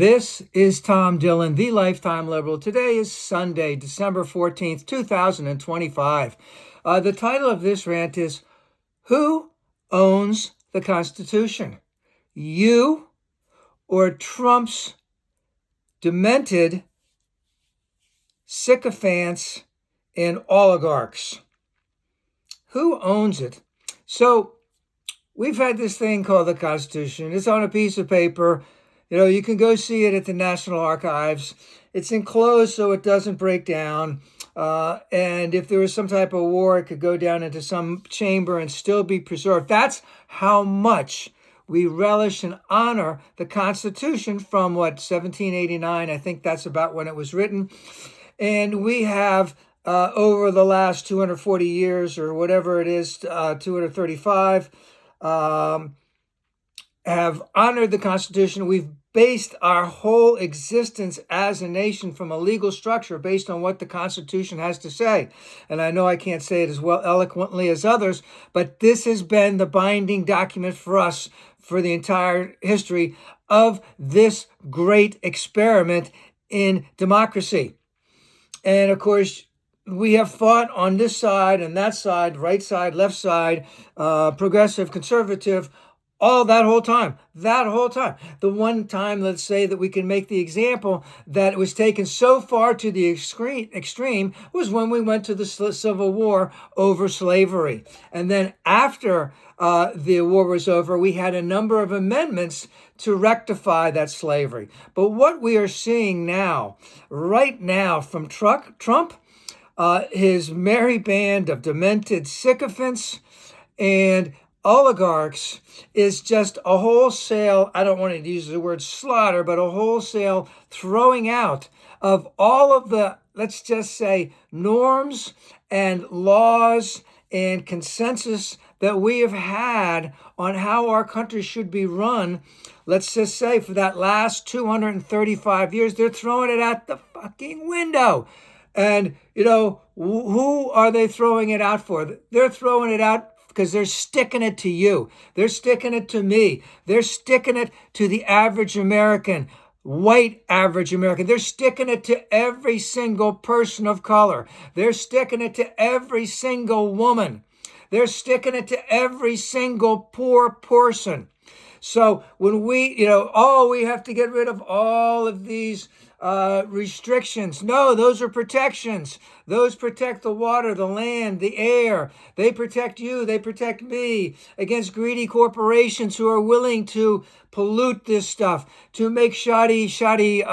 This is Tom Dillon, the Lifetime Liberal. Today is Sunday, December 14th, 2025. The title of this rant is, Who Owns the Constitution? You or Trump's demented sycophants and oligarchs? Who owns it? So we've had this thing called the Constitution. It's on a piece of paper. You can go see it at the National Archives. It's enclosed so it doesn't break down. And if there was some type of war, it could go down into some chamber and still be preserved. That's how much we relish and honor the Constitution from 1789. I think that's about when it was written. And we have, over the last 240 years or whatever it is, 235, have honored the Constitution. We've based our whole existence as a nation from a legal structure based on what the Constitution has to say. And I know I can't say it as well eloquently as others, but this has been the binding document for us for the entire history of this great experiment in democracy. And of course, we have fought on this side and that side, right side, left side, progressive, conservative, all that whole time. The one time, let's say, that we can make the example that it was taken so far to the extreme was when we went to the Civil War over slavery. And then after the war was over, we had a number of amendments to rectify that slavery. But what we are seeing now, right now, from Trump, his merry band of demented sycophants and oligarchs is just a wholesale, I don't want to use the word slaughter, but a wholesale throwing out of all of the, let's just say, norms and laws and consensus that we have had on how our country should be run. Let's just say for that last 235 years, they're throwing it out the fucking window. And, who are they throwing it out for? They're throwing it out because they're sticking it to you. They're sticking it to me. They're sticking it to the average American, white average American. They're sticking it to every single person of color. They're sticking it to every single woman. They're sticking it to every single poor person. So when we have to get rid of all of these restrictions. No, those are protections. Those protect the water, the land, the air. They protect you. They protect me against greedy corporations who are willing to pollute this stuff, to make shoddy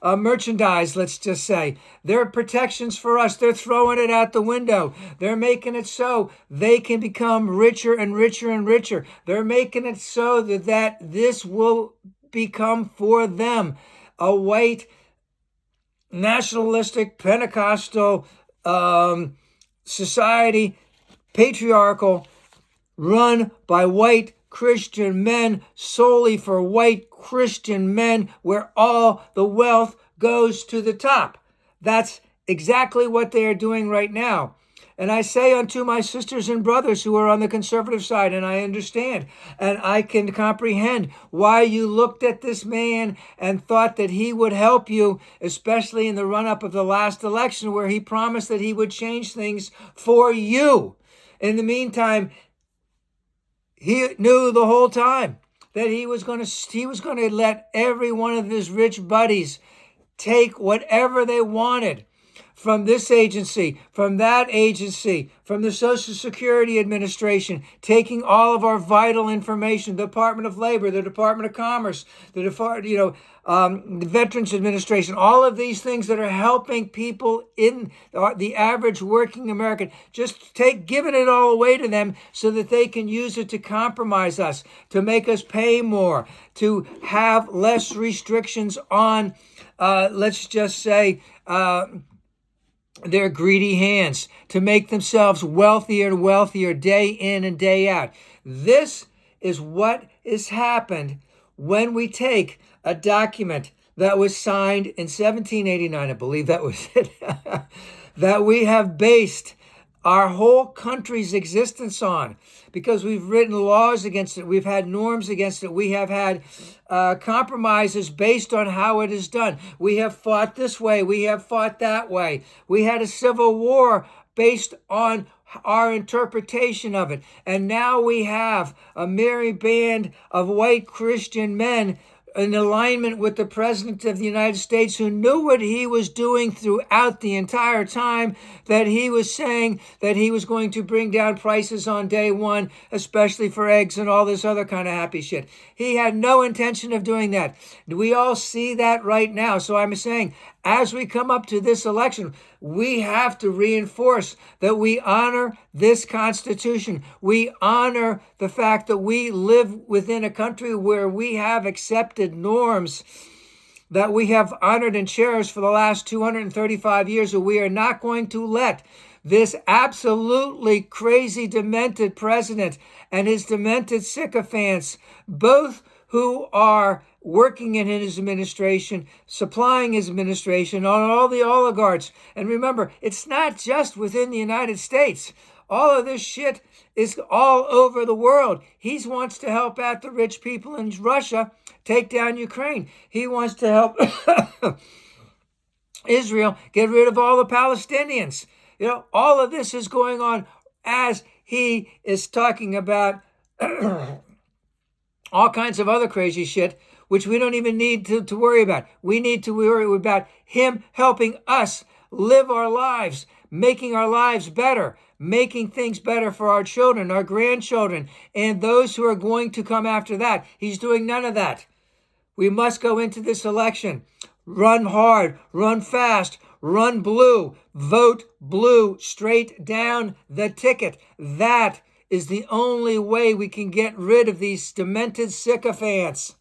merchandise, let's just say. They're protections for us. They're throwing it out the window. They're making it so they can become richer and richer and richer. They're making it so that this will become for them a white, nationalistic, Pentecostal society, patriarchal, run by white Christian men, solely for white Christian men, where all the wealth goes to the top. That's exactly what they are doing right now. And I say unto my sisters and brothers who are on the conservative side, and I understand, and I can comprehend why you looked at this man and thought that he would help you, especially in the run-up of the last election, where he promised that he would change things for you. In the meantime, he knew the whole time that he was going to let every one of his rich buddies take whatever they wanted from this agency, from that agency, from the Social Security Administration, taking all of our vital information, the Department of Labor, the Department of Commerce, the Veterans Administration, all of these things that are helping people in the average working American, just giving it all away to them so that they can use it to compromise us, to make us pay more, to have less restrictions on, let's just say, their greedy hands, to make themselves wealthier and wealthier day in and day out. This is what has happened when we take a document that was signed in 1789, I believe that was it, that we have based our whole country's existence on, because we've written laws against it. We've had norms against it. We have had compromises based on how it is done. We have fought this way. We have fought that way. We had a civil war based on our interpretation of it. And now we have a merry band of white Christian men in alignment with the President of the United States, who knew what he was doing throughout the entire time that he was saying that he was going to bring down prices on day one, especially for eggs and all this other kind of happy shit. He had no intention of doing that. We all see that right now. So I'm saying, as we come up to this election, we have to reinforce that we honor this Constitution. We honor the fact that we live within a country where we have accepted norms that we have honored and cherished for the last 235 years, and we are not going to let this absolutely crazy, demented president and his demented sycophants, both who are working in his administration, supplying his administration, on all the oligarchs. And remember, it's not just within the United States. All of this shit is all over the world. He wants to help out the rich people in Russia take down Ukraine. He wants to help Israel get rid of all the Palestinians. All of this is going on as he is talking about all kinds of other crazy shit, which we don't even need to worry about. We need to worry about him helping us live our lives, making our lives better, making things better for our children, our grandchildren, and those who are going to come after that. He's doing none of that. We must go into this election. Run hard, run fast, run blue, vote blue, straight down the ticket. That is the only way we can get rid of these demented sycophants.